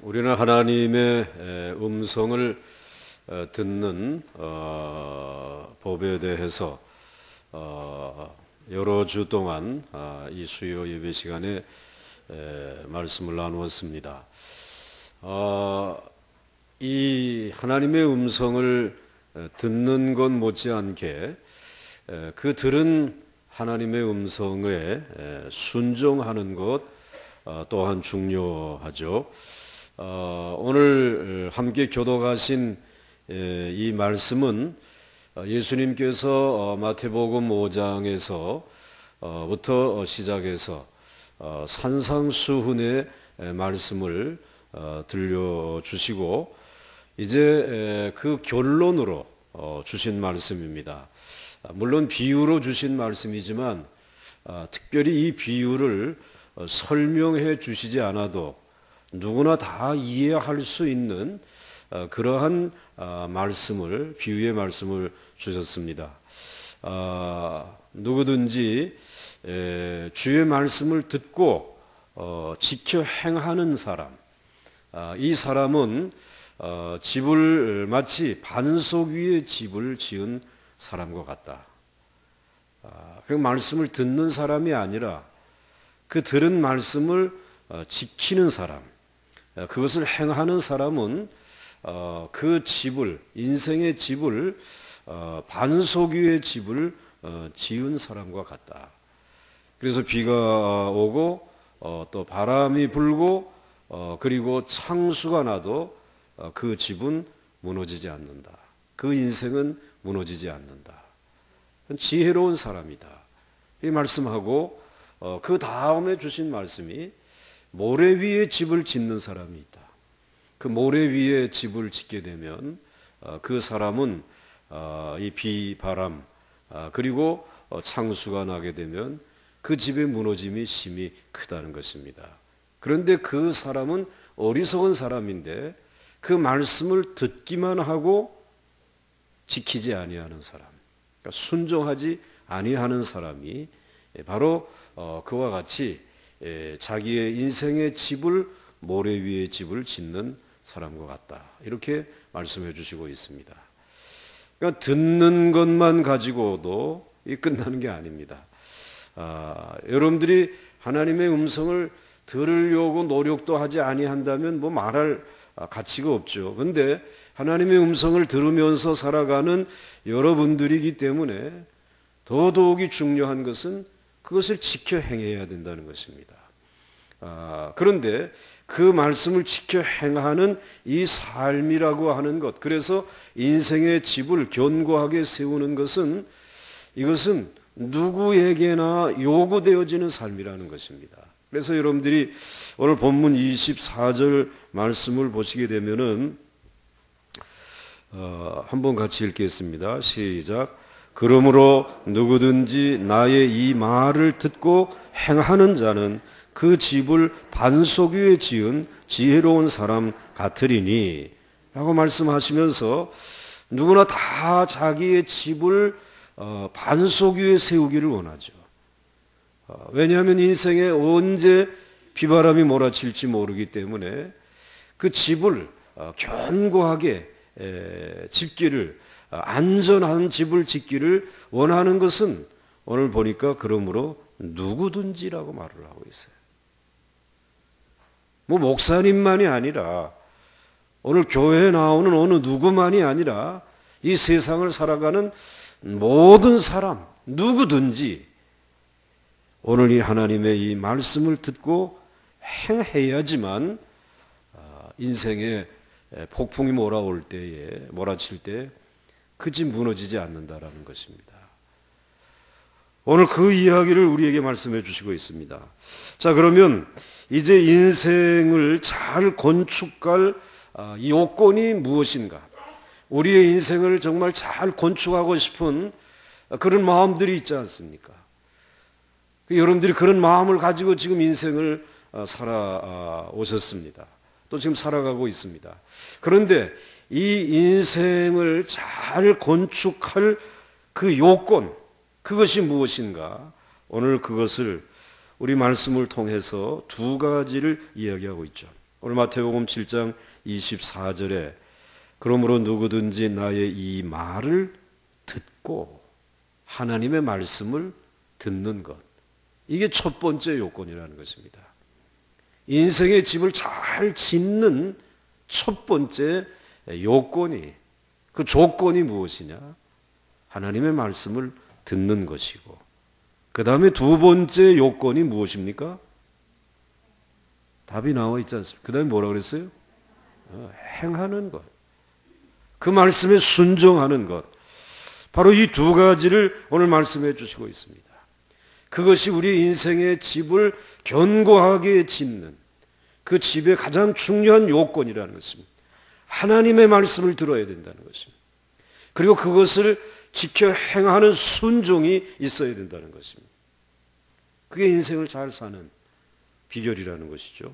우리는 하나님의 음성을 듣는 법에 대해서 여러 주 동안 이 수요 예배 시간에 말씀을 나누었습니다. 이 하나님의 음성을 듣는 것 못지않게 그 들은 하나님의 음성에 순종하는 것 또한 중요하죠. 오늘 함께 교독하신 이 말씀은 예수님께서 마태복음 5장에서부터 시작해서 산상수훈의 말씀을 들려주시고 이제 그 결론으로 주신 말씀입니다. 물론 비유로 주신 말씀이지만 특별히 이 비유를 설명해 주시지 않아도 누구나 다 이해할 수 있는 그러한 말씀을, 비유의 말씀을 주셨습니다. 누구든지 주의 말씀을 듣고 지켜 행하는 사람, 이 사람은 집을 마치 반석 위에 집을 지은 사람과 같다. 그 말씀을 듣는 사람이 아니라 그 들은 말씀을 지키는 사람, 그것을 행하는 사람은 그 집을, 인생의 집을 반석 위의 집을 지은 사람과 같다. 그래서 비가 오고 또 바람이 불고 그리고 창수가 나도 그 집은 무너지지 않는다. 그 인생은 무너지지 않는다. 지혜로운 사람이다. 이 말씀하고 그 다음에 주신 말씀이 모래 위에 집을 짓는 사람이 있다. 그 모래 위에 집을 짓게 되면 그 사람은 이 비, 바람 그리고 창수가 나게 되면 그 집의 무너짐이 심히 크다는 것입니다. 그런데 그 사람은 어리석은 사람인데 그 말씀을 듣기만 하고 지키지 아니하는 사람, 그러니까 순종하지 아니하는 사람이 바로 그와 같이 자기의 인생의 집을 모래 위에 집을 짓는 사람과 같다. 이렇게 말씀해 주시고 있습니다. 그러니까 듣는 것만 가지고도 끝나는 게 아닙니다. 여러분들이 하나님의 음성을 들으려고 노력도 하지 아니한다면 뭐 말할 가치가 없죠. 그런데 하나님의 음성을 들으면서 살아가는 여러분들이기 때문에 더더욱이 중요한 것은 그것을 지켜 행해야 된다는 것입니다. 그런데 그 말씀을 지켜 행하는 이 삶이라고 하는 것, 그래서 인생의 집을 견고하게 세우는 것은 이것은 누구에게나 요구되어지는 삶이라는 것입니다. 그래서 여러분들이 오늘 본문 24절 말씀을 보시게 되면은 한번 같이 읽겠습니다. 시작. 그러므로 누구든지 나의 이 말을 듣고 행하는 자는 그 집을 반석 위에 지은 지혜로운 사람 같으리니 라고 말씀하시면서 누구나 다 자기의 집을 반석 위에 세우기를 원하죠. 왜냐하면 인생에 언제 비바람이 몰아칠지 모르기 때문에 그 집을 견고하게 짓기를, 안전한 집을 짓기를 원하는 것은 오늘 보니까 그러므로 누구든지라고 말을 하고 있어요. 뭐 목사님만이 아니라 오늘 교회에 나오는 어느 누구만이 아니라 이 세상을 살아가는 모든 사람, 누구든지 오늘 이 하나님의 이 말씀을 듣고 행해야지만 인생에 폭풍이 몰아칠 때 그 집 무너지지 않는다라는 것입니다. 오늘 그 이야기를 우리에게 말씀해 주시고 있습니다. 자, 그러면 이제 인생을 잘 건축할 이 요건이 무엇인가? 우리의 인생을 정말 잘 건축하고 싶은 그런 마음들이 있지 않습니까? 여러분들이 그런 마음을 가지고 지금 인생을 살아오셨습니다. 또 지금 살아가고 있습니다. 그런데 이 인생을 잘 건축할 그 요건, 그것이 무엇인가? 오늘 그것을 우리 말씀을 통해서 두 가지를 이야기하고 있죠. 오늘 마태복음 7장 24절에 그러므로 누구든지 나의 이 말을 듣고 하나님의 말씀을 듣는 것, 이게 첫 번째 요건이라는 것입니다. 인생의 집을 잘 짓는 첫 번째 요건이, 그 조건이 무엇이냐? 하나님의 말씀을 듣는 것이고, 그 다음에 두 번째 요건이 무엇입니까? 답이 나와 있지 않습니까? 그 다음에 뭐라 그랬어요? 행하는 것. 그 말씀에 순종하는 것. 바로 이 두 가지를 오늘 말씀해 주시고 있습니다. 그것이 우리 인생의 집을 견고하게 짓는 그 집의 가장 중요한 요건이라는 것입니다. 하나님의 말씀을 들어야 된다는 것입니다. 그리고 그것을 지켜 행하는 순종이 있어야 된다는 것입니다. 그게 인생을 잘 사는 비결이라는 것이죠.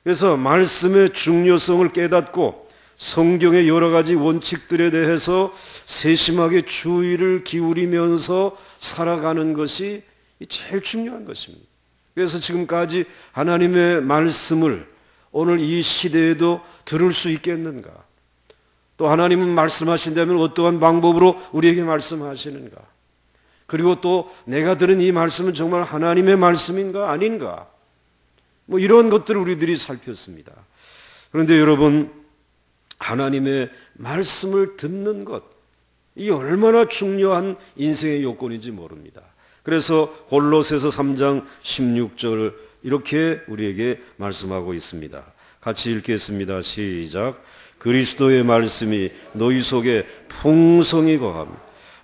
그래서 말씀의 중요성을 깨닫고 성경의 여러 가지 원칙들에 대해서 세심하게 주의를 기울이면서 살아가는 것이 제일 중요한 것입니다. 그래서 지금까지 하나님의 말씀을 오늘 이 시대에도 들을 수 있겠는가? 또 하나님은 말씀하신다면 어떠한 방법으로 우리에게 말씀하시는가? 그리고 또 내가 들은 이 말씀은 정말 하나님의 말씀인가 아닌가? 뭐 이런 것들을 우리들이 살폈습니다. 그런데 여러분, 하나님의 말씀을 듣는 것, 이 얼마나 중요한 인생의 요건인지 모릅니다. 그래서 골로새서 3장 16절 이렇게 우리에게 말씀하고 있습니다. 같이 읽겠습니다. 시작. 그리스도의 말씀이 너희 속에 풍성히 거하며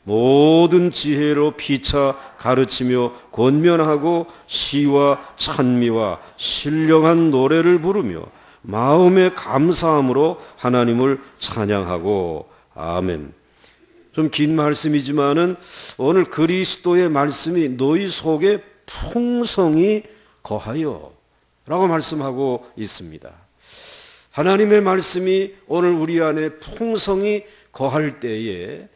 모든 지혜로 피차 가르치며 권면하고 시와 찬미와 신령한 노래를 부르며 마음의 감사함으로 하나님을 찬양하고. 아멘. 좀 긴 말씀이지만은 오늘 그리스도의 말씀이 너희 속에 풍성히 거하여 라고 말씀하고 있습니다. 하나님의 말씀이 오늘 우리 안에 풍성히 거할 때에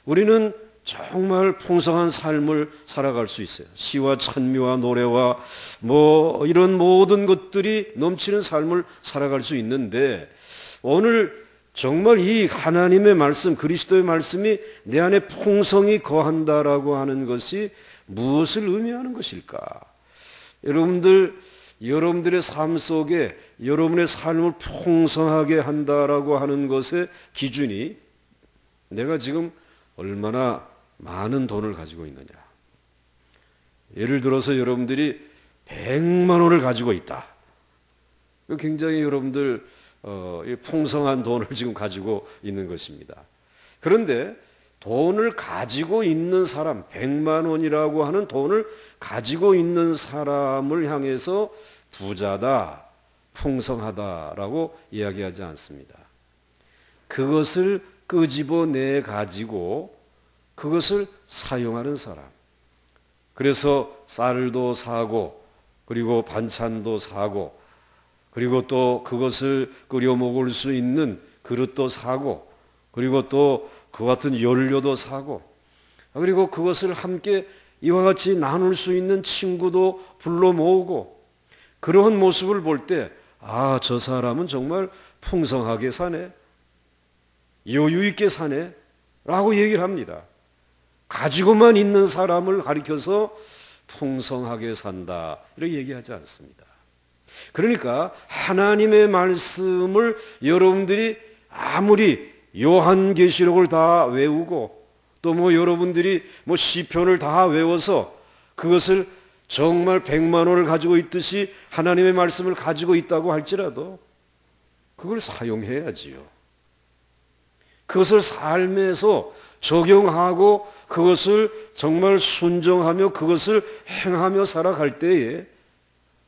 우리는 정말 풍성한 삶을 살아갈 수 있어요. 시와 찬미와 노래와 뭐 이런 모든 것들이 넘치는 삶을 살아갈 수 있는데, 오늘 정말 이 하나님의 말씀, 그리스도의 말씀이 내 안에 풍성히 거한다라고 하는 것이 무엇을 의미하는 것일까? 여러분들의 삶 속에 여러분의 삶을 풍성하게 한다라고 하는 것의 기준이 내가 지금 얼마나 많은 돈을 가지고 있느냐. 예를 들어서 여러분들이 100만 원을 가지고 있다. 굉장히 여러분들 풍성한 돈을 지금 가지고 있는 것입니다. 그런데 돈을 가지고 있는 사람, 100만 원이라고 하는 돈을 가지고 있는 사람을 향해서 부자다, 풍성하다라고 이야기하지 않습니다. 그것을 끄집어내 가지고 그것을 사용하는 사람. 그래서 쌀도 사고, 그리고 반찬도 사고, 그리고 또 그것을 끓여 먹을 수 있는 그릇도 사고, 그리고 또 그 같은 연료도 사고, 그리고 그것을 함께 이와 같이 나눌 수 있는 친구도 불러 모으고, 그러한 모습을 볼 때 아, 저 사람은 정말 풍성하게 사네, 여유 있게 사네 라고 얘기를 합니다. 가지고만 있는 사람을 가리켜서 풍성하게 산다 이렇게 얘기하지 않습니다. 그러니까 하나님의 말씀을 여러분들이 아무리 요한계시록을 다 외우고 또 뭐 여러분들이 뭐 시편을 다 외워서 그것을 정말 100만 원을 가지고 있듯이 하나님의 말씀을 가지고 있다고 할지라도 그걸 사용해야지요. 그것을 삶에서 적용하고 그것을 정말 순종하며 그것을 행하며 살아갈 때에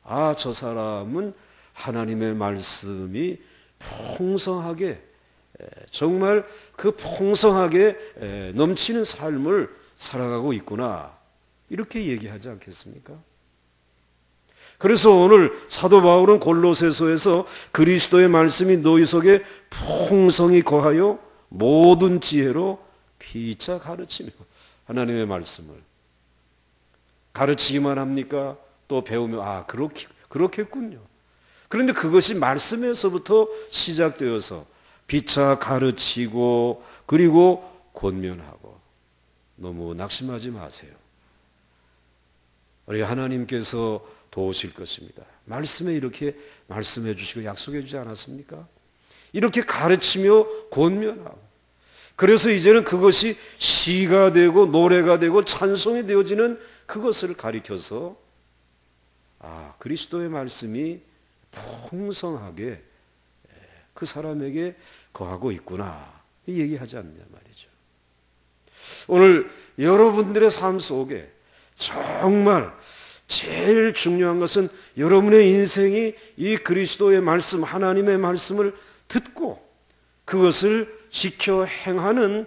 아, 저 사람은 하나님의 말씀이 풍성하게, 정말 그 풍성하게 넘치는 삶을 살아가고 있구나, 이렇게 얘기하지 않겠습니까? 그래서 오늘 사도 바울은 골로새서에서 그리스도의 말씀이 너희 속에 풍성히 거하여 모든 지혜로 피차 가르치며, 하나님의 말씀을 가르치기만 합니까? 또 배우면 그렇겠군요. 그런데 그것이 말씀에서부터 시작되어서 피차 가르치고 그리고 권면하고 너무 낙심하지 마세요. 우리 하나님께서 도우실 것입니다. 말씀에 이렇게 말씀해 주시고 약속해 주지 않았습니까? 이렇게 가르치며 권면하고 그래서 이제는 그것이 시가 되고 노래가 되고 찬송이 되어지는 그것을 가리켜서 그리스도의 말씀이 풍성하게 그 사람에게 거하고 있구나 이 얘기하지 않냐 말이죠. 오늘 여러분들의 삶 속에 정말 제일 중요한 것은 여러분의 인생이 이 그리스도의 말씀, 하나님의 말씀을 듣고 그것을 지켜 행하는,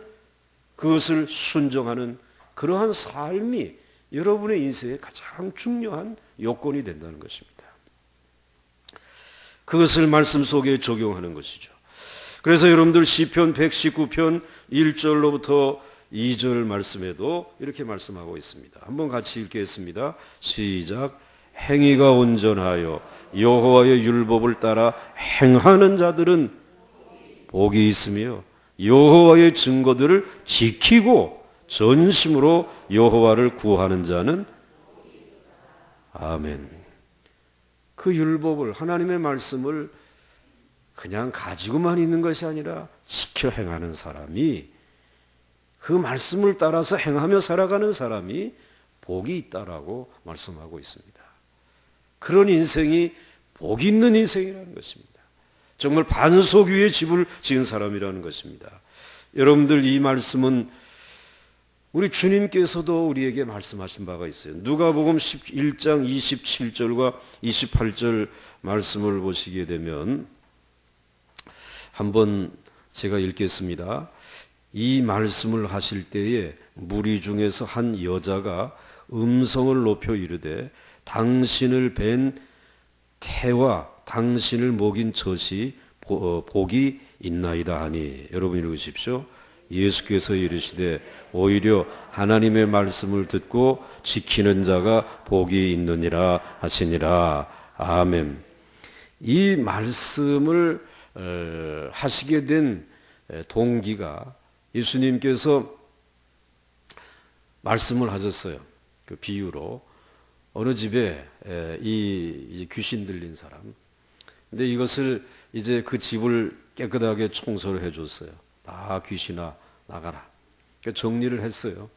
그것을 순종하는 그러한 삶이 여러분의 인생의 가장 중요한 요건이 된다는 것입니다. 그것을 말씀 속에 적용하는 것이죠. 그래서 여러분들 시편 119편 1절로부터 2절 말씀에도 이렇게 말씀하고 있습니다. 한번 같이 읽겠습니다. 시작. 행위가 온전하여 여호와의 율법을 따라 행하는 자들은 복이 있으며 여호와의 증거들을 지키고 전심으로 여호와를 구하는 자는 아멘. 그 율법을, 하나님의 말씀을 그냥 가지고만 있는 것이 아니라 지켜 행하는 사람이, 그 말씀을 따라서 행하며 살아가는 사람이 복이 있다라고 말씀하고 있습니다. 그런 인생이 복 있는 인생이라는 것입니다. 정말 반석 위에 집을 지은 사람이라는 것입니다. 여러분들, 이 말씀은 우리 주님께서도 우리에게 말씀하신 바가 있어요. 누가복음 11장 27절과 28절 말씀을 보시게 되면 한번 제가 읽겠습니다. 이 말씀을 하실 때에 무리 중에서 한 여자가 음성을 높여 이르되 당신을 뵌 태와 당신을 먹인 젖이 복이 있나이다 하니. 여러분 읽으십시오. 예수께서 이르시되 오히려 하나님의 말씀을 듣고 지키는 자가 복이 있느니라 하시니라. 아멘. 이 말씀을 하시게 된 동기가, 예수님께서 말씀을 하셨어요. 그 비유로 어느 집에 이 귀신 들린 사람, 근데 이것을 이제 그 집을 깨끗하게 청소를 해줬어요. 다 귀신아 나가라. 그러니까 정리를 했어요.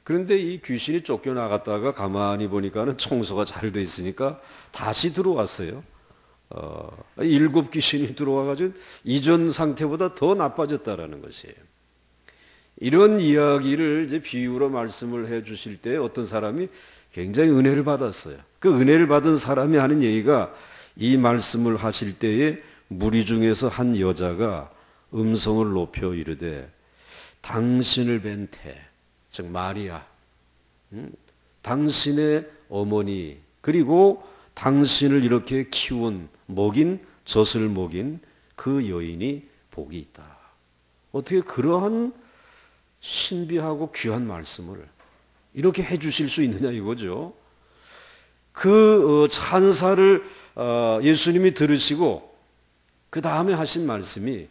그런데 이 귀신이 쫓겨나갔다가 가만히 보니까는 청소가 잘 돼 있으니까 다시 들어왔어요. 7 귀신이 들어와가지고 이전 상태보다 더 나빠졌다라는 것이에요. 이런 이야기를 이제 비유로 말씀을 해 주실 때 어떤 사람이 굉장히 은혜를 받았어요. 그 은혜를 받은 사람이 하는 얘기가, 이 말씀을 하실 때에 무리 중에서 한 여자가 음성을 높여 이르되 당신을 뵌 태, 즉 마리아, 당신의 어머니, 그리고 당신을 이렇게 키운, 먹인, 젖을 먹인 그 여인이 복이 있다. 어떻게 그러한 신비하고 귀한 말씀을 이렇게 해 주실 수 있느냐 이거죠. 그 찬사를 예수님이 들으시고 그 다음에 하신 말씀이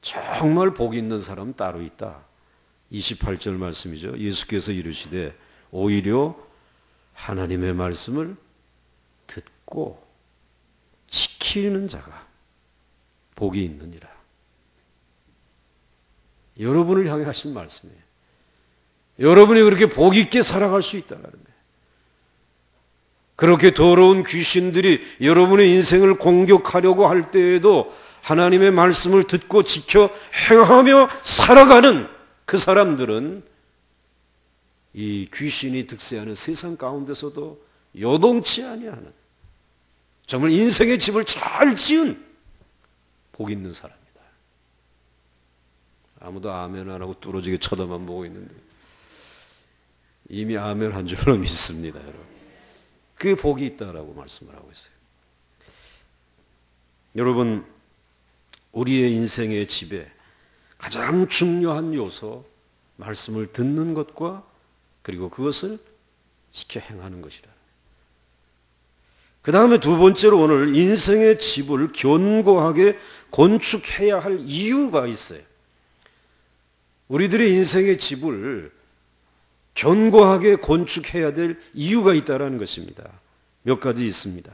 정말 복 있는 사람은 따로 있다. 28절 말씀이죠. 예수께서 이르시되 오히려 하나님의 말씀을 듣고 지키는 자가 복이 있느니라. 여러분을 향해 하신 말씀이에요. 여러분이 그렇게 복 있게 살아갈 수 있다는 거예요. 그렇게 더러운 귀신들이 여러분의 인생을 공격하려고 할 때에도 하나님의 말씀을 듣고 지켜 행하며 살아가는 그 사람들은 이 귀신이 득세하는 세상 가운데서도 요동치 아니하는, 정말 인생의 집을 잘 지은 복 있는 사람이다. 아무도 아멘 안 하고 뚫어지게 쳐다만 보고 있는데 이미 아멘 한 줄로 믿습니다, 여러분. 그게 복이 있다라고 말씀을 하고 있어요. 여러분, 우리의 인생의 집에 가장 중요한 요소, 말씀을 듣는 것과 그리고 그것을 지켜 행하는 것이라. 그 다음에 두 번째로 오늘 인생의 집을 견고하게 건축해야 할 이유가 있어요. 우리들의 인생의 집을 견고하게 건축해야 될 이유가 있다는 것입니다. 몇 가지 있습니다.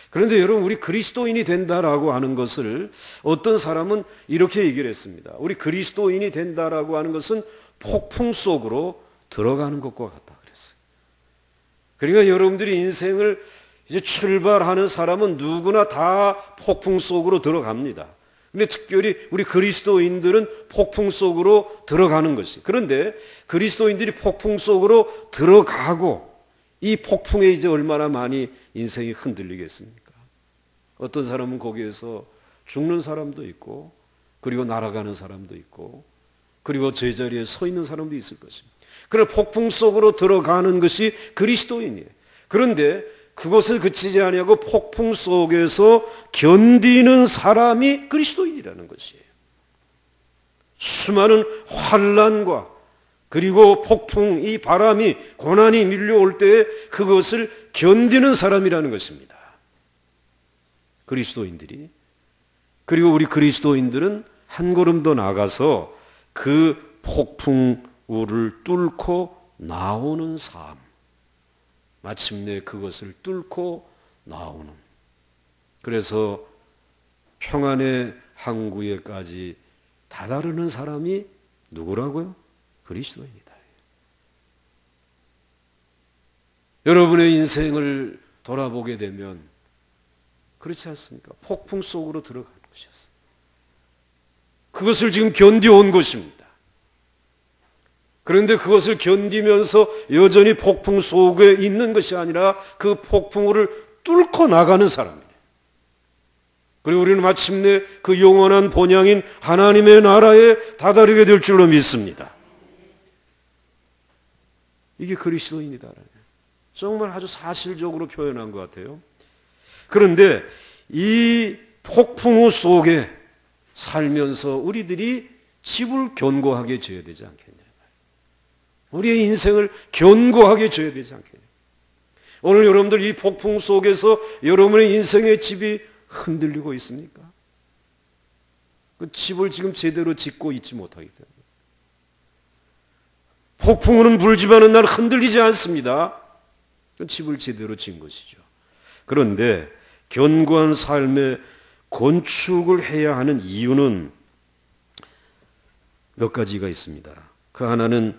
그런데 여러분, 우리 그리스도인이 된다라고 하는 것을 어떤 사람은 이렇게 얘기를 했습니다. 우리 그리스도인이 된다라고 하는 것은 폭풍 속으로 들어가는 것과 같다 그랬어요. 그러니까 여러분들이 인생을 이제 출발하는 사람은 누구나 다 폭풍 속으로 들어갑니다. 근데 특별히 우리 그리스도인들은 폭풍 속으로 들어가는 것이. 그런데 그리스도인들이 폭풍 속으로 들어가고 이 폭풍에 이제 얼마나 많이 인생이 흔들리겠습니까? 어떤 사람은 거기에서 죽는 사람도 있고, 그리고 날아가는 사람도 있고, 그리고 제자리에 서 있는 사람도 있을 것입니다. 그래, 폭풍 속으로 들어가는 것이 그리스도인이에요. 그런데 그것을 그치지 아니하고 폭풍 속에서 견디는 사람이 그리스도인이라는 것이에요. 수많은 환난과 그리고 폭풍, 이 바람이, 고난이 밀려올 때에 그것을 견디는 사람이라는 것입니다. 그리스도인들이. 그리고 우리 그리스도인들은 한 걸음 더 나가서 그 폭풍우를 뚫고 나오는 삶, 마침내 그것을 뚫고 나오는, 그래서 평안의 항구에까지 다다르는 사람이 누구라고요? 그리스도인이다. 여러분의 인생을 돌아보게 되면 그렇지 않습니까? 폭풍 속으로 들어가는 것이었어요. 그것을 지금 견뎌온 것입니다. 그런데 그것을 견디면서 여전히 폭풍 속에 있는 것이 아니라 그 폭풍을 뚫고 나가는 사람이에요. 그리고 우리는 마침내 그 영원한 본향인 하나님의 나라에 다다르게 될 줄로 믿습니다. 이게 그리스도인이다. 정말 아주 사실적으로 표현한 것 같아요. 그런데 이 폭풍우 속에 살면서 우리들이 집을 견고하게 지어야 되지 않겠냐. 우리의 인생을 견고하게 지어야 되지 않겠냐. 오늘 여러분들 이 폭풍 속에서 여러분의 인생의 집이 흔들리고 있습니까? 그 집을 지금 제대로 짓고 있지 못하기 때문에. 폭풍우는 불지만은 날 흔들리지 않습니다. 그 집을 제대로 지은 것이죠. 그런데 견고한 삶의 건축을 해야 하는 이유는 몇 가지가 있습니다. 그 하나는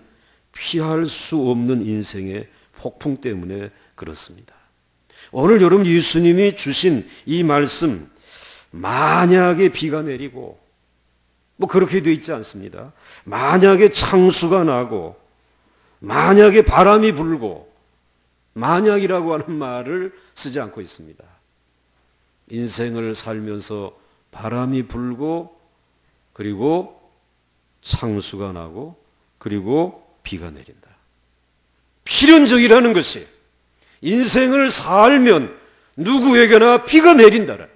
피할 수 없는 인생의 폭풍 때문에 그렇습니다. 오늘 여러분 예수님이 주신 이 말씀, 만약에 비가 내리고, 뭐 그렇게 되어 있지 않습니다. 만약에 창수가 나고, 만약에 바람이 불고, 만약이라고 하는 말을 쓰지 않고 있습니다. 인생을 살면서 바람이 불고, 그리고 창수가 나고, 그리고 비가 내린다. 필연적이라는 것이 인생을 살면 누구에게나 비가 내린다라.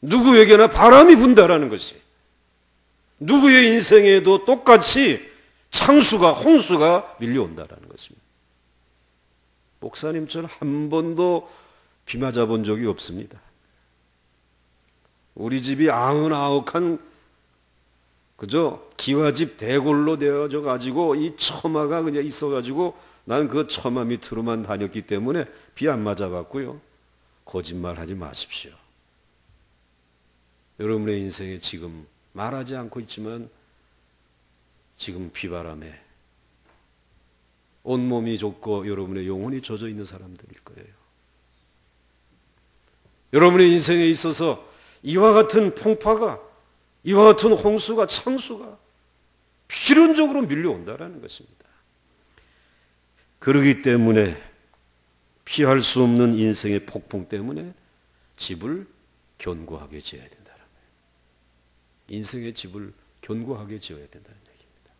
누구에게나 바람이 분다라는 것이, 누구의 인생에도 똑같이 창수가, 홍수가 밀려온다라는 것입니다. 목사님, 저는 한 번도 비 맞아본 적이 없습니다. 우리 집이 99칸 그저 기와집 대골로 되어져 가지고 이 처마가 그냥 있어 가지고 난 그 처마 밑으로만 다녔기 때문에 비 안 맞아봤고요. 거짓말하지 마십시오. 여러분의 인생에 지금 말하지 않고 있지만 지금 비바람에 온몸이 젖고 여러분의 영혼이 젖어 있는 사람들일 거예요. 여러분의 인생에 있어서 이와 같은 풍파가, 이와 같은 홍수가, 창수가 필연적으로 밀려온다라는 것입니다. 그러기 때문에 피할 수 없는 인생의 폭풍 때문에 집을 견고하게 지어야 된다는 거예요. 인생의 집을 견고하게 지어야 된다는 얘기입니다.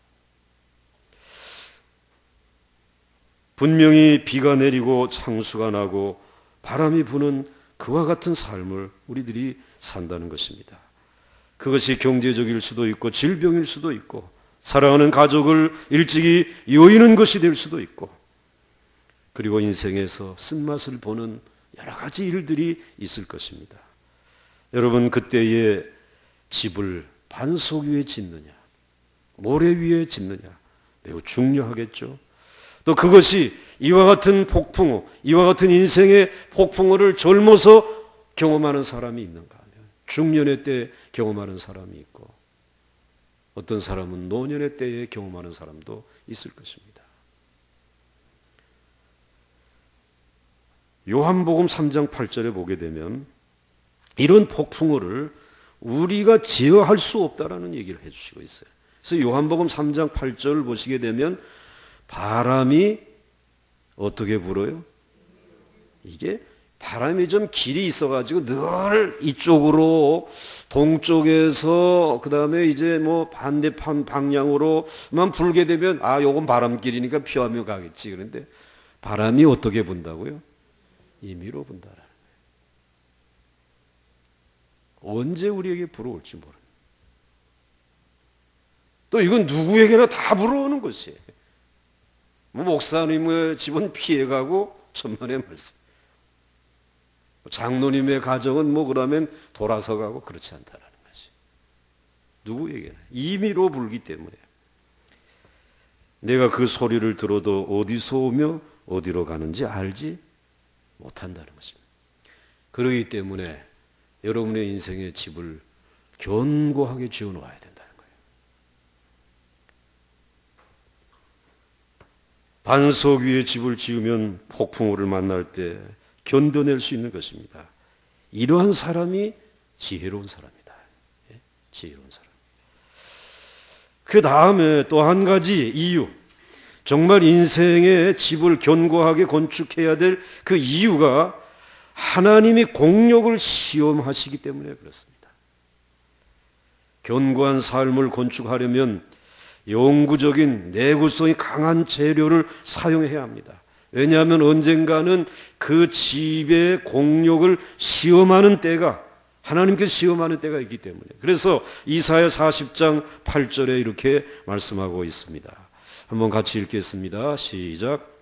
분명히 비가 내리고 창수가 나고 바람이 부는 그와 같은 삶을 우리들이 산다는 것입니다. 그것이 경제적일 수도 있고 질병일 수도 있고 사랑하는 가족을 일찍이 여의는 것이 될 수도 있고 그리고 인생에서 쓴맛을 보는 여러 가지 일들이 있을 것입니다. 여러분, 그때의 집을 반석 위에 짓느냐, 모래 위에 짓느냐, 매우 중요하겠죠. 또 그것이 이와 같은 폭풍우, 이와 같은 인생의 폭풍우를 젊어서 경험하는 사람이 있는가 하면 중년의 때에 경험하는 사람이 있고, 어떤 사람은 노년의 때에 경험하는 사람도 있을 것입니다. 요한복음 3장 8절에 보게 되면 이런 폭풍우를 우리가 제어할 수 없다라는 얘기를 해주시고 있어요. 그래서 요한복음 3장 8절을 보시게 되면 바람이 어떻게 불어요? 이게 바람이 좀 길이 있어가지고 늘 이쪽으로 동쪽에서 그 다음에 이제 뭐 반대편 방향으로만 불게 되면 요건 바람길이니까 피하며 가겠지. 그런데 바람이 어떻게 분다고요? 임의로 분다라는 거예요. 언제 우리에게 불어올지 모릅니다. 또 이건 누구에게나 다 불어오는 것이에요. 목사님의 집은 피해가고 천만의 말씀. 장로님의 가정은 그러면 돌아서 가고 그렇지 않다라는 것이. 누구에게나 임의로 불기 때문에 내가 그 소리를 들어도 어디서 오며 어디로 가는지 알지 못한다는 것입니다. 그러기 때문에 여러분의 인생의 집을 견고하게 지어놓아야 된다는 거예요. 반석 위에 집을 지으면 폭풍우를 만날 때 견뎌낼 수 있는 것입니다. 이러한 사람이 지혜로운 사람이다. 지혜로운 사람. 그 다음에 또 한 가지 이유, 정말 인생의 집을 견고하게 건축해야 될 그 이유가 하나님이 공력을 시험하시기 때문에 그렇습니다. 견고한 삶을 건축하려면 영구적인 내구성이 강한 재료를 사용해야 합니다. 왜냐하면 언젠가는 그 집의 공력을 시험하는 때가, 하나님께서 시험하는 때가 있기 때문에. 그래서 이사야 40장 8절에 이렇게 말씀하고 있습니다. 한번 같이 읽겠습니다. 시작.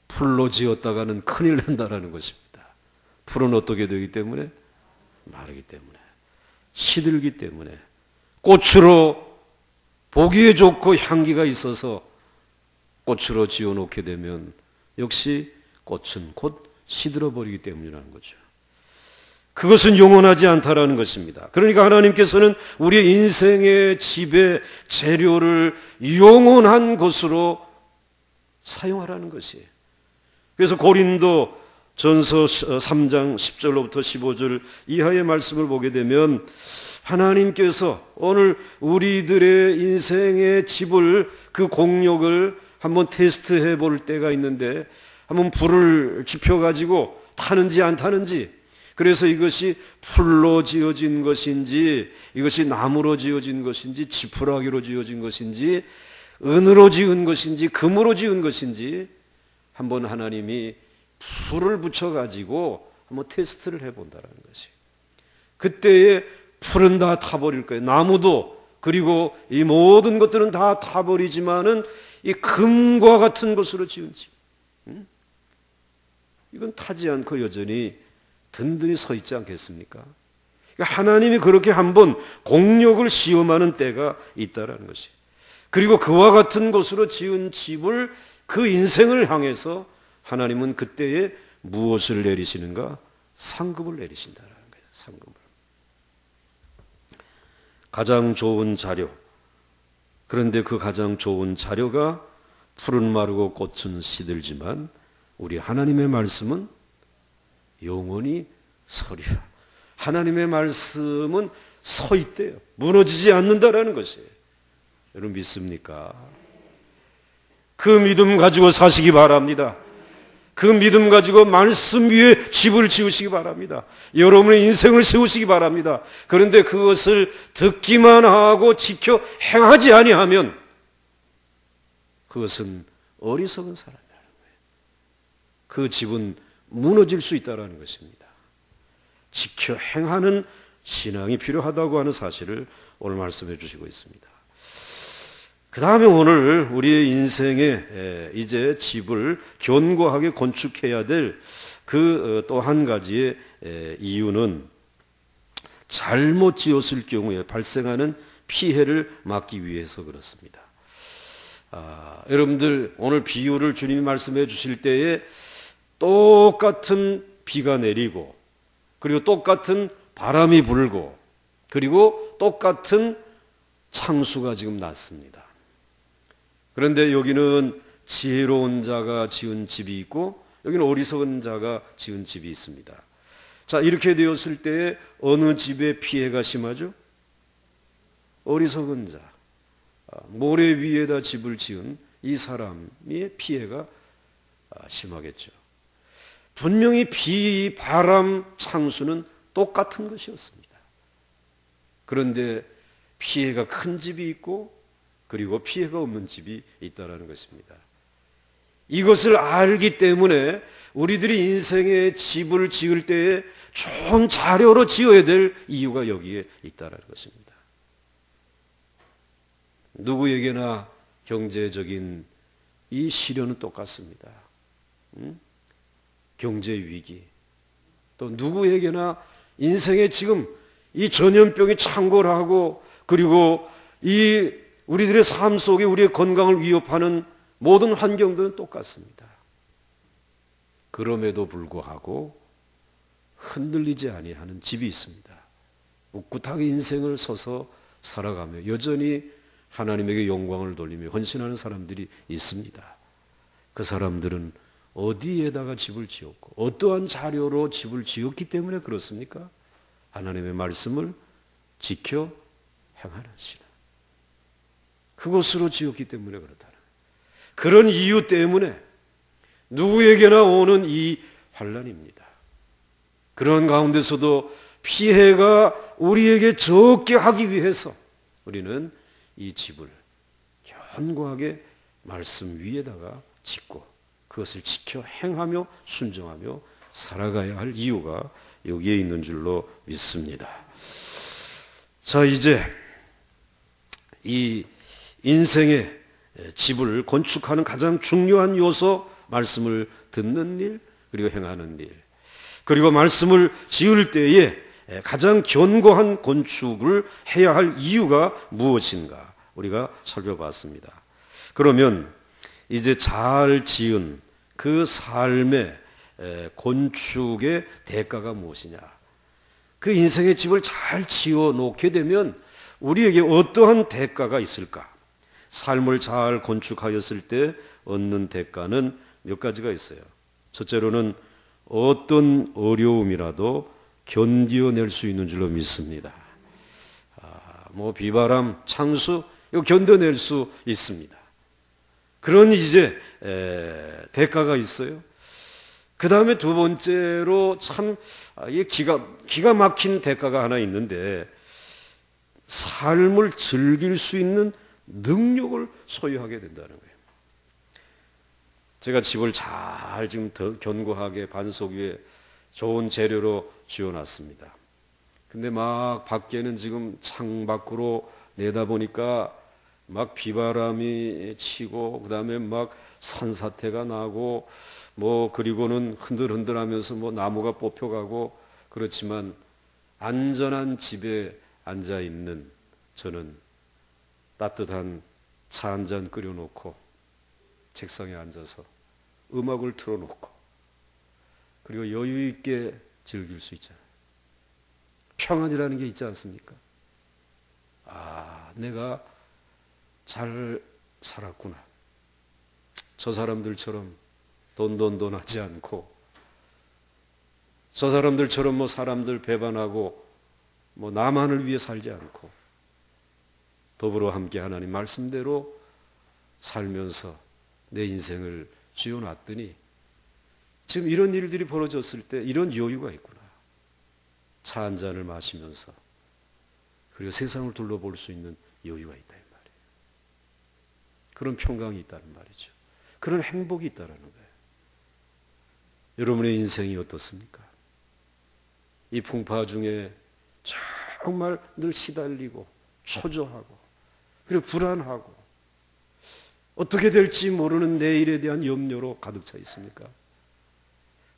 풀로 지었다가는 큰일 난다라는 것입니다. 풀은 어떻게 되기 때문에? 마르기 때문에, 시들기 때문에, 꽃으로 보기에 좋고 향기가 있어서 꽃으로 지어놓게 되면 역시 꽃은 곧 시들어버리기 때문이라는 거죠. 그것은 영원하지 않다라는 것입니다. 그러니까 하나님께서는 우리의 인생의 집의 재료를 영원한 것으로 사용하라는 것이에요. 그래서 고린도 전서 3장 10절로부터 15절 이하의 말씀을 보게 되면 하나님께서 오늘 우리들의 인생의 집을, 그 공력을 한번 테스트해 볼 때가 있는데, 한번 불을 지펴가지고 타는지 안 타는지, 그래서 이것이 풀로 지어진 것인지, 이것이 나무로 지어진 것인지, 지푸라기로 지어진 것인지, 은으로 지은 것인지, 금으로 지은 것인지 한번 하나님이 풀을 붙여가지고 한번 테스트를 해본다는 것이. 그때에 풀은 다 타버릴 거예요. 나무도, 그리고 이 모든 것들은 다 타버리지만은 이 금과 같은 것으로 지은 집, 이건 타지 않고 여전히 든든히 서 있지 않겠습니까? 그러니까 하나님이 그렇게 한번 공력을 시험하는 때가 있다라는 것이. 그리고 그와 같은 것으로 지은 집을, 그 인생을 향해서 하나님은 그때에 무엇을 내리시는가? 상급을 내리신다라는 거예요. 상급을. 가장 좋은 자료. 그런데 그 가장 좋은 자료가 풀은 마르고 꽃은 시들지만 우리 하나님의 말씀은 영원히 서리라. 하나님의 말씀은 서 있대요. 무너지지 않는다라는 것이에요. 여러분 믿습니까? 그 믿음 가지고 사시기 바랍니다. 그 믿음 가지고 말씀 위에 집을 지으시기 바랍니다. 여러분의 인생을 세우시기 바랍니다. 그런데 그것을 듣기만 하고 지켜 행하지 아니하면 그것은 어리석은 사람이라는 거예요. 그 집은 무너질 수 있다는 것입니다. 지켜 행하는 신앙이 필요하다고 하는 사실을 오늘 말씀해 주시고 있습니다. 그 다음에 오늘 우리의 인생에 이제 집을 견고하게 건축해야 될 그 또 한 가지의 이유는 잘못 지었을 경우에 발생하는 피해를 막기 위해서 그렇습니다. 여러분들 오늘 비유를 주님이 말씀해 주실 때에 똑같은 비가 내리고 그리고 똑같은 바람이 불고 그리고 똑같은 창수가 지금 났습니다. 그런데 여기는 지혜로운 자가 지은 집이 있고 여기는 어리석은 자가 지은 집이 있습니다. 자, 이렇게 되었을 때 어느 집에 피해가 심하죠? 어리석은 자, 모래 위에다 집을 지은 이 사람의 피해가 심하겠죠. 분명히 비, 바람, 창수는 똑같은 것이었습니다. 그런데 피해가 큰 집이 있고 그리고 피해가 없는 집이 있다는 것입니다. 이것을 알기 때문에 우리들이 인생의 집을 지을 때에 좋은 자료로 지어야 될 이유가 여기에 있다는 것입니다. 누구에게나 경제적인 이 시련은 똑같습니다. 경제 위기. 또 누구에게나 인생에 지금 이 전염병이 창궐하고 그리고 이 우리들의 삶 속에 우리의 건강을 위협하는 모든 환경들은 똑같습니다. 그럼에도 불구하고 흔들리지 아니하는 집이 있습니다. 꿋꿋하게 인생을 서서 살아가며 여전히 하나님에게 영광을 돌리며 헌신하는 사람들이 있습니다. 그 사람들은 어디에다가 집을 지었고 어떠한 자료로 집을 지었기 때문에 그렇습니까? 하나님의 말씀을 지켜 행하는 신앙. 그것으로 지었기 때문에 그렇다는 그런 이유 때문에 누구에게나 오는 이 환난입니다. 그런 가운데서도 피해가 우리에게 적게 하기 위해서 우리는 이 집을 견고하게 말씀 위에다가 짓고 그것을 지켜 행하며 순종하며 살아가야 할 이유가 여기에 있는 줄로 믿습니다. 자, 이제 이 인생의 집을 건축하는 가장 중요한 요소, 말씀을 듣는 일, 그리고 행하는 일. 그리고 말씀을 지을 때에 가장 견고한 건축을 해야 할 이유가 무엇인가 우리가 살펴봤습니다. 그러면 이제 잘 지은 그 삶의 건축의 대가가 무엇이냐? 그 인생의 집을 잘 지어 놓게 되면 우리에게 어떠한 대가가 있을까? 삶을 잘 건축하였을 때 얻는 대가는 몇 가지가 있어요. 첫째로는 어떤 어려움이라도 견뎌낼 수 있는 줄로 믿습니다. 비바람, 창수 이거 견뎌낼 수 있습니다. 그런 이제 대가가 있어요. 그 다음에 두 번째로 참 기가 막힌 대가가 하나 있는데 삶을 즐길 수 있는 능력을 소유하게 된다는 거예요. 제가 집을 잘 지금 더 견고하게 반석 위에 좋은 재료로 지어놨습니다. 근데 막 밖에는 지금 창 밖으로 내다보니까 막 비바람이 치고 그 다음에 막 산사태가 나고 그리고는 흔들흔들하면서 나무가 뽑혀가고 그렇지만 안전한 집에 앉아 있는 저는 따뜻한 차 한 잔 끓여놓고 책상에 앉아서 음악을 틀어놓고 그리고 여유 있게 즐길 수 있잖아요. 평안이라는 게 있지 않습니까? 내가 잘 살았구나. 저 사람들처럼 돈 하지 않고 저 사람들처럼 사람들 배반하고 나만을 위해 살지 않고 더불어 함께 하나님 말씀대로 살면서 내 인생을 지어놨더니 지금 이런 일들이 벌어졌을 때 이런 여유가 있구나. 차 한 잔을 마시면서 그리고 세상을 둘러볼 수 있는 여유가 있다 이 말이에요. 그런 평강이 있다는 말이죠. 그런 행복이 있다는 거예요. 여러분의 인생이 어떻습니까? 이 풍파 중에 저 정말 늘 시달리고 초조하고 그리고 불안하고 어떻게 될지 모르는 내일에 대한 염려로 가득 차 있습니까?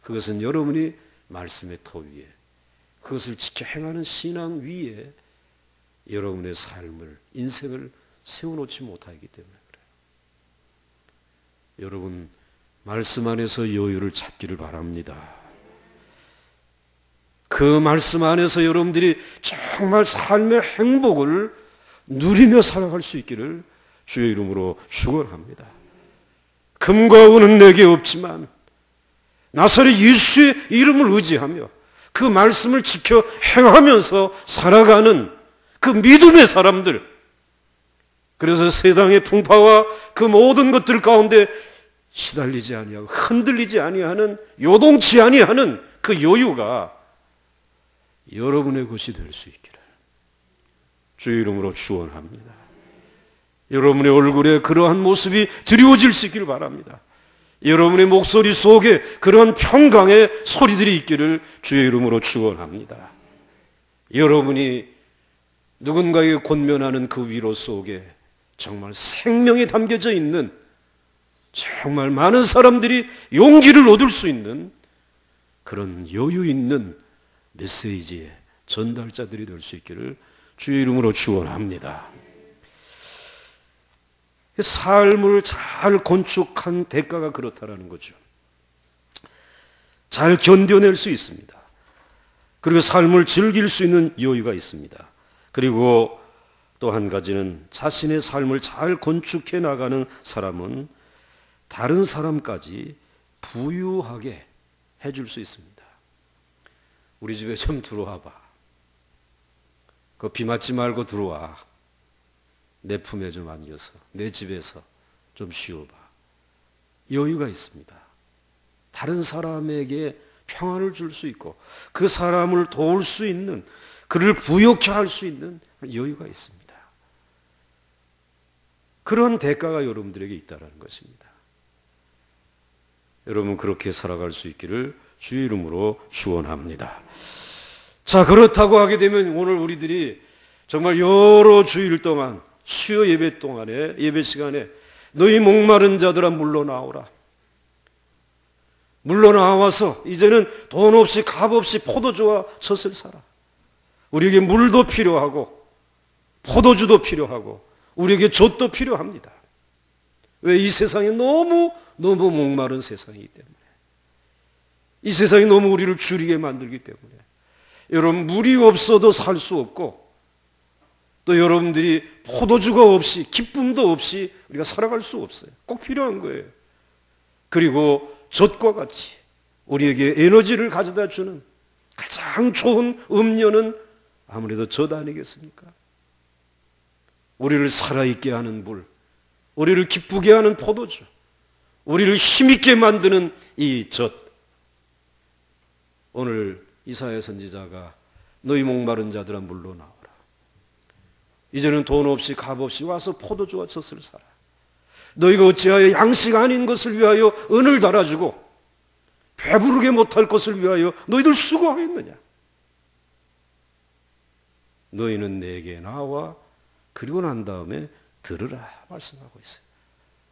그것은 여러분이 말씀의 터 위에 그것을 지켜 행하는 신앙 위에 여러분의 삶을, 인생을 세워놓지 못하기 때문에 그래요. 여러분, 말씀 안에서 여유를 찾기를 바랍니다. 그 말씀 안에서 여러분들이 정말 삶의 행복을 누리며 살아갈 수 있기를 주의 이름으로 축원합니다. 금과 은은 내게 없지만 나사렛 예수의 이름을 의지하며 그 말씀을 지켜 행하면서 살아가는 그 믿음의 사람들, 그래서 세상의 풍파와 그 모든 것들 가운데 시달리지 아니하고 흔들리지 아니하는, 요동치 아니하는 그 여유가 여러분의 것이 될 수 있기를 주의 이름으로 축원합니다. 여러분의 얼굴에 그러한 모습이 드리워질 수 있기를 바랍니다. 여러분의 목소리 속에 그러한 평강의 소리들이 있기를 주의 이름으로 축원합니다. 여러분이 누군가에게 권면하는 그 위로 속에 정말 생명이 담겨져 있는, 정말 많은 사람들이 용기를 얻을 수 있는 그런 여유 있는 메시지의 전달자들이 될 수 있기를 주의 이름으로 축원합니다. 삶을 잘 건축한 대가가 그렇다라는 거죠. 잘 견뎌낼 수 있습니다. 그리고 삶을 즐길 수 있는 여유가 있습니다. 그리고 또 한 가지는 자신의 삶을 잘 건축해 나가는 사람은 다른 사람까지 부유하게 해줄 수 있습니다. 우리 집에 좀 들어와 봐. 그 비 맞지 말고 들어와. 내 품에 좀 안겨서 내 집에서 좀 쉬어봐. 여유가 있습니다. 다른 사람에게 평안을 줄 수 있고 그 사람을 도울 수 있는, 그를 부욕케 할 수 있는 여유가 있습니다. 그런 대가가 여러분들에게 있다는 것입니다. 여러분 그렇게 살아갈 수 있기를 주의 이름으로 축원합니다. 자, 그렇다고 하게 되면 오늘 우리들이 정말 여러 주일 동안 수요 예배 동안에, 예배 시간에 너희 목마른 자들아 물러나오라. 물러나와서 이제는 돈 없이 값 없이 포도주와 젖을 사라. 우리에게 물도 필요하고 포도주도 필요하고 우리에게 젖도 필요합니다. 왜? 이 세상이 너무 목마른 세상이기 때문에, 이 세상이 너무 우리를 줄이게 만들기 때문에 여러분, 물이 없어도 살 수 없고 또 여러분들이 포도주가 없이, 기쁨도 없이 우리가 살아갈 수 없어요. 꼭 필요한 거예요. 그리고 젖과 같이 우리에게 에너지를 가져다 주는 가장 좋은 음료는 아무래도 젖 아니겠습니까? 우리를 살아있게 하는 물, 우리를 기쁘게 하는 포도주, 우리를 힘있게 만드는 이 젖. 오늘 이사야 선지자가 너희 목마른 자들아 물러나오라. 이제는 돈 없이 값 없이 와서 포도주와 젖을 사라. 너희가 어찌하여 양식 아닌 것을 위하여 은을 달아주고 배부르게 못할 것을 위하여 너희들 수고하였느냐. 너희는 내게 나와 그리고 난 다음에 들으라 말씀하고 있어요.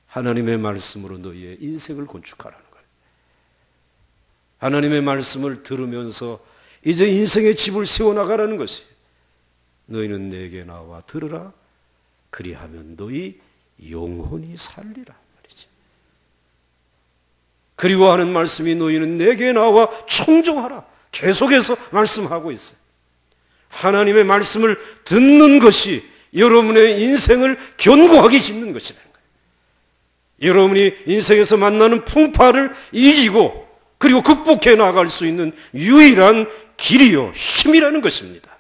하나님의 말씀으로 너희의 인생을 건축하라는 거예요. 하나님의 말씀을 들으면서 이제 인생의 집을 세워나가라는 것이, 너희는 내게 나와 들으라. 그리하면 너희 영혼이 살리라 말이지. 그리고 하는 말씀이 너희는 내게 나와 청종하라. 계속해서 말씀하고 있어요. 하나님의 말씀을 듣는 것이 여러분의 인생을 견고하게 짓는 것이라는 거예요. 여러분이 인생에서 만나는 풍파를 이기고 그리고 극복해 나갈 수 있는 유일한 길이요 힘이라는 것입니다.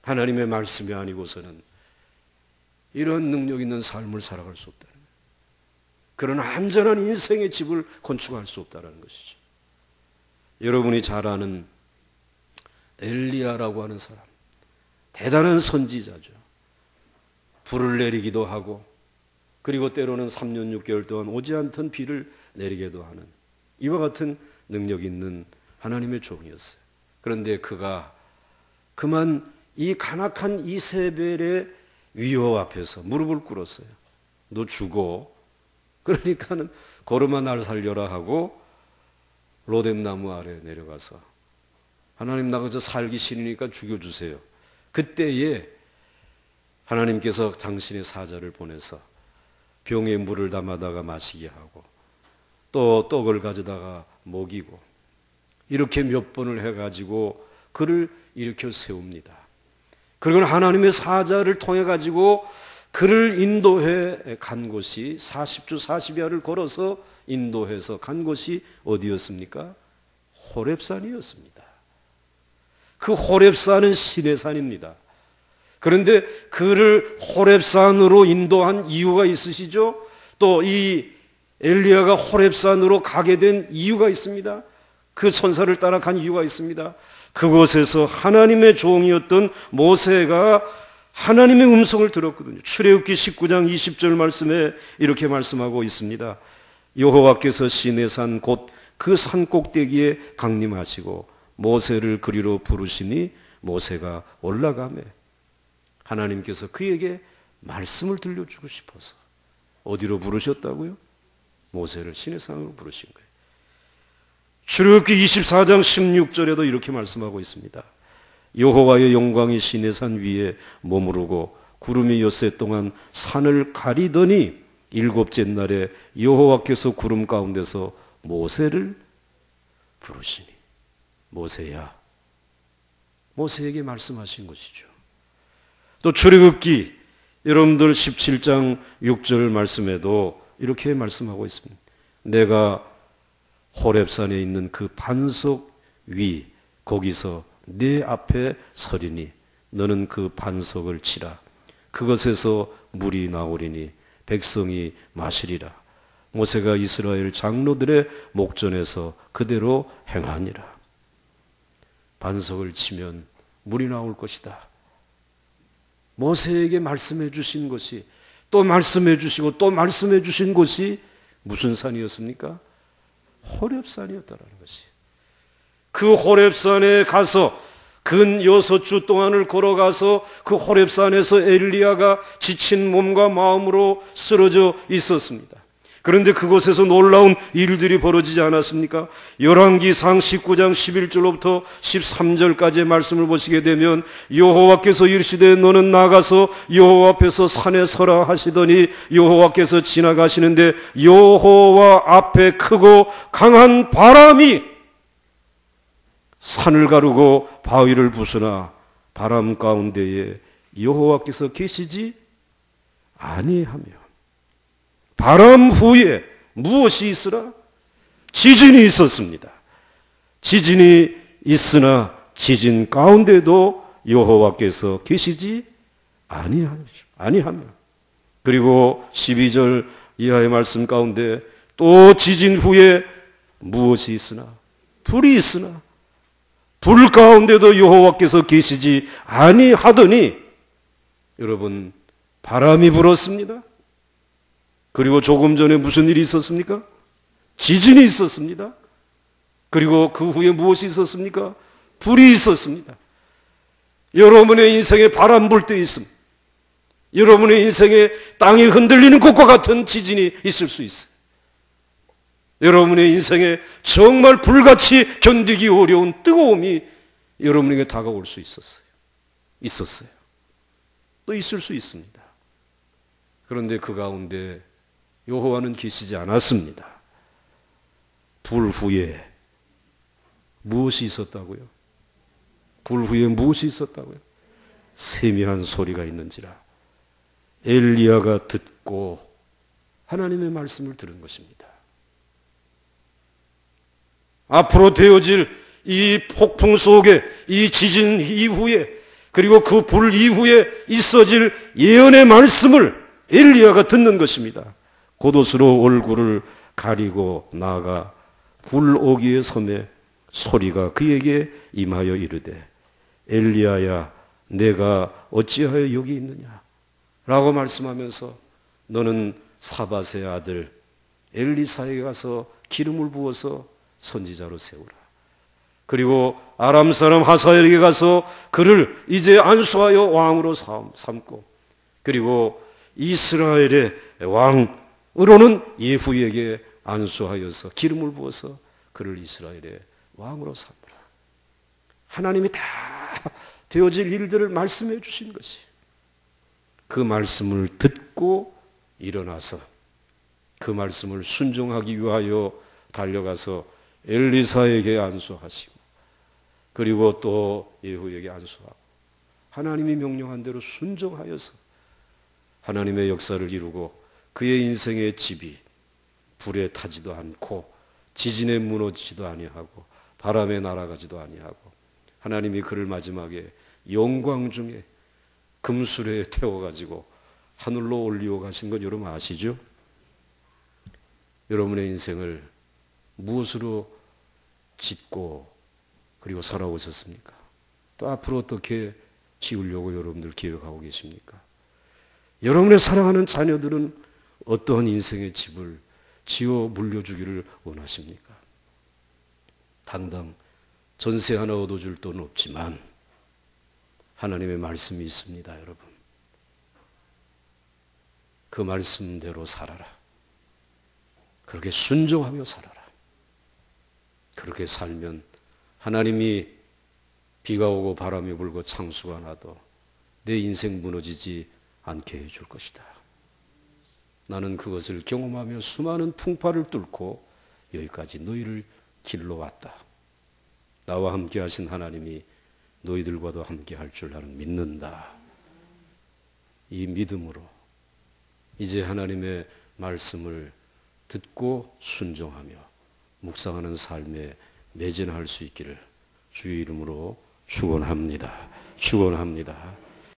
하나님의 말씀이 아니고서는 이런 능력 있는 삶을 살아갈 수 없다는 거예요. 그런 안전한 인생의 집을 건축할 수 없다는 것이죠. 여러분이 잘 아는 엘리야라고 하는 사람, 대단한 선지자죠. 불을 내리기도 하고 그리고 때로는 3년 6개월 동안 오지 않던 비를 내리게도 하는 이와 같은 능력 있는 하나님의 종이었어요. 그런데 그가 그만 이 간악한 이세벨의 위호 앞에서 무릎을 꿇었어요. 너 죽어. 그러니까는 걸음아 날 살려라 하고 로뎀나무 아래 내려가서 하나님 나가서 살기 싫으니까 죽여주세요. 그때에 하나님께서 당신의 사자를 보내서 병에 물을 담아다가 마시게 하고 또 떡을 가져다가 먹이고 이렇게 몇 번을 해가지고 그를 일으켜 세웁니다. 그리고 하나님의 사자를 통해 가지고 그를 인도해 간 곳이 40주 40야를 걸어서 인도해서 간 곳이 어디였습니까? 호렙산이었습니다. 그 호렙산은 신의 산입니다. 그런데 그를 호렙산으로 인도한 이유가 있으시죠? 또 이 엘리야가 호렙산으로 가게 된 이유가 있습니다. 그 천사를 따라 간 이유가 있습니다. 그곳에서 하나님의 종이었던 모세가 하나님의 음성을 들었거든요. 출애굽기 19장 20절 말씀에 이렇게 말씀하고 있습니다. 여호와께서 시내산 곧 그 산 꼭대기에 강림하시고 모세를 그리로 부르시니 모세가 올라가매 하나님께서 그에게 말씀을 들려주고 싶어서 어디로 부르셨다고요? 모세를 시내산으로 부르신 거예요. 출애굽기 24장 16절에도 이렇게 말씀하고 있습니다. 여호와의 영광이 시내산 위에 머무르고 구름이 엿새 동안 산을 가리더니 일곱째 날에 여호와께서 구름 가운데서 모세를 부르시니 모세야, 모세에게 말씀하신 것이죠. 또 출애굽기 여러분들 17장 6절 말씀에도 이렇게 말씀하고 있습니다. 내가 호렙산에 있는 그 반석 위 거기서 내 앞에 서리니 너는 그 반석을 치라. 그것에서 물이 나오리니 백성이 마시리라. 모세가 이스라엘 장로들의 목전에서 그대로 행하니라. 반석을 치면 물이 나올 것이다. 모세에게 말씀해 주신 것이 또 말씀해 주시고 또 말씀해 주신 곳이 무슨 산이었습니까? 호렙산이었다라는 것이. 그 호렙산에 가서 근 6주 동안을 걸어가서 그 호렙산에서 엘리야가 지친 몸과 마음으로 쓰러져 있었습니다. 그런데 그곳에서 놀라운 일들이 벌어지지 않았습니까? 열왕기상 19장 11절로부터 13절까지의 말씀을 보시게 되면 여호와께서 이르시되 너는 나가서 여호와 앞에서 산에 서라 하시더니 여호와께서 지나가시는데 여호와 앞에 크고 강한 바람이 산을 가르고 바위를 부수나 바람 가운데에 여호와께서 계시지 아니하며 바람 후에 무엇이 있으라? 지진이 있었습니다. 지진이 있으나 지진 가운데도 여호와께서 계시지 아니하며 그리고 12절 이하의 말씀 가운데 또 지진 후에 무엇이 있으나 불이 있으나 불 가운데도 여호와께서 계시지 아니하더니 여러분 바람이 불었습니다. 그리고 조금 전에 무슨 일이 있었습니까? 지진이 있었습니다. 그리고 그 후에 무엇이 있었습니까? 불이 있었습니다. 여러분의 인생에 바람 불 때 있습니다. 여러분의 인생에 땅이 흔들리는 것과 같은 지진이 있을 수 있어요. 여러분의 인생에 정말 불같이 견디기 어려운 뜨거움이 여러분에게 다가올 수 있었어요. 또 있을 수 있습니다. 그런데 그 가운데 여호와는 계시지 않았습니다. 불 후에 무엇이 있었다고요? 불 후에 무엇이 있었다고요? 세미한 소리가 있는지라 엘리야가 듣고 하나님의 말씀을 들은 것입니다. 앞으로 되어질 이 폭풍 속에 이 지진 이후에 그리고 그 불 이후에 있어질 예언의 말씀을 엘리야가 듣는 것입니다. 겉옷으로 얼굴을 가리고 나아가 굴오기의 섬에 소리가 그에게 임하여 이르되 엘리야야 내가 어찌하여 여기 있느냐 라고 말씀하면서 너는 사밧의 아들 엘리사에게 가서 기름을 부어서 선지자로 세우라. 그리고 아람 사람 하사엘에게 가서 그를 이제 안수하여 왕으로 삼고, 그리고 이스라엘의 왕으로는 예후에게 안수하여서 기름을 부어서 그를 이스라엘의 왕으로 삼으라. 하나님이 다 되어질 일들을 말씀해 주신 것이, 그 말씀을 듣고 일어나서 그 말씀을 순종하기 위하여 달려가서 엘리사에게 안수하시고, 그리고 또 예후에게 안수하고, 하나님이 명령한 대로 순종하여서 하나님의 역사를 이루고, 그의 인생의 집이 불에 타지도 않고 지진에 무너지지도 아니하고 바람에 날아가지도 아니하고, 하나님이 그를 마지막에 영광 중에 금수레에 태워가지고 하늘로 올리고 가신 것 여러분 아시죠? 여러분의 인생을 무엇으로 짓고 그리고 살아오셨습니까? 또 앞으로 어떻게 지으려고 여러분들 계획하고 계십니까? 여러분의 사랑하는 자녀들은 어떠한 인생의 집을 지어 물려주기를 원하십니까? 당장 전세 하나 얻어줄 돈 없지만 하나님의 말씀이 있습니다, 여러분. 그 말씀대로 살아라. 그렇게 순종하며 살아라. 그렇게 살면 하나님이 비가 오고 바람이 불고 창수가 나도 내 인생 무너지지 않게 해줄 것이다. 나는 그것을 경험하며 수많은 풍파를 뚫고 여기까지 너희를 길러왔다. 나와 함께 하신 하나님이 너희들과도 함께 할 줄 나는 믿는다. 이 믿음으로 이제 하나님의 말씀을 듣고 순종하며 묵상하는 삶에 매진할 수 있기를 주의 이름으로 축원합니다. 축원합니다.